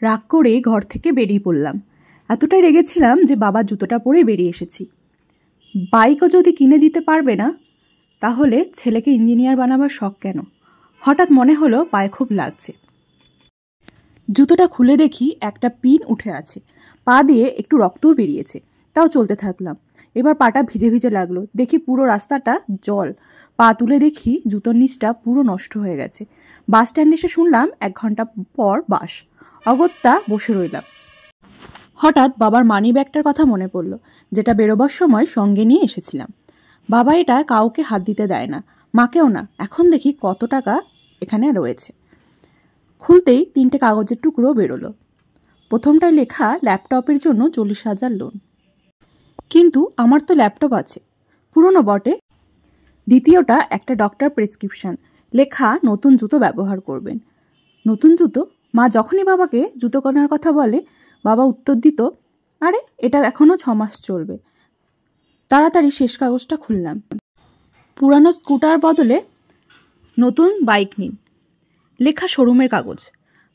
রাগ করে ঘর থেকে বেরিয়ে পড়লাম। এতটাই রেগেছিলাম যে বাবার জুতোটা পরে বেরিয়ে এসেছি। বাইকও যদি কিনে দিতে পারবে না, তাহলে ছেলেকে ইঞ্জিনিয়ার বানাবার শখ কেন? হঠাৎ মনে হলো পায়ে খুব লাগছে। জুতোটা খুলে দেখি একটা পিন উঠে আছে, পা দিয়ে একটু রক্তও বেরিয়েছে। তাও চলতে থাকলাম। এবার পাটা ভিজে ভিজে লাগলো। দেখি পুরো রাস্তাটা জল। পা তুলে দেখি জুতোর নিচটা পুরো নষ্ট হয়ে গেছে। বাস স্ট্যান্ডে এসে শুনলাম 1 ঘন্টা পর বাস। অগত্যা বসে রইলাম। হঠাৎ বাবার মানি ব্যাগটার কথা মনে পড়ল, যেটা বেরোবার সময় সঙ্গে নিয়ে এসেছিলাম। বাবা এটা কাউকে হাত দিতে দেয় না, মাকেও না। এখন দেখি কত টাকা এখানে রয়েছে। খুলতেই 3টে কাগজের টুকরো বেরোলো। প্রথমটায় লেখা ল্যাপটপের জন্য 40,000 লোন। কিন্তু আমার তো ল্যাপটপ আছে, পুরনো বটে। দ্বিতীয়টা একটা ডক্টর প্রেসক্রিপশন, লেখা নতুন জুতো ব্যবহার করবেন। নতুন জুতো? মা যখনই বাবাকে জুতো কেনার কথা বলে, বাবা উত্তর দিত, আরে এটা এখনও 6 মাস চলবে। তাড়াতাড়ি শেষ কাগজটা খুললাম। পুরানো স্কুটার বদলে নতুন বাইক নিন, লেখা শোরুমের কাগজ।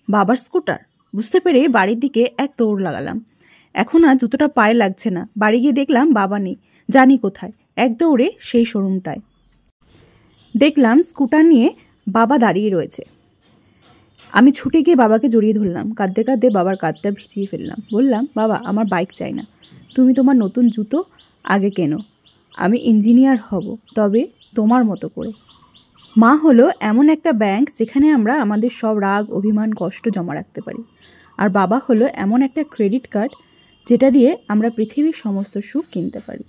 বাবার স্কুটার বুঝতে পেরে বাড়ির দিকে এক দৌড় লাগালাম। এখন আর জুতোটা পায়ে লাগছে না। বাড়ি গিয়ে দেখলাম বাবা নেই, জানি কোথায়। এক দৌড়ে সেই শোরুমটায় দেখলাম স্কুটার নিয়ে বাবা দাঁড়িয়ে রয়েছে। আমি ছুটে গিয়ে বাবাকে জড়িয়ে ধরলাম। কাঁদতে কাঁদতে বাবার কাঁধটা ভিজিয়ে ফেললাম। বললাম, বাবা আমার বাইক চাই না, তুমি তোমার নতুন জুতো আগে কেনো। আমি ইঞ্জিনিয়ার হব, তবে তোমার মতো করে। মা হলো এমন একটা ব্যাংক যেখানে আমরা আমাদের সব রাগ, অভিমান, কষ্ট জমা রাখতে পারি। আর বাবা হলো এমন একটা ক্রেডিট কার্ড যেটা দিয়ে আমরা পৃথিবীর সমস্ত সুখ কিনতে পারি।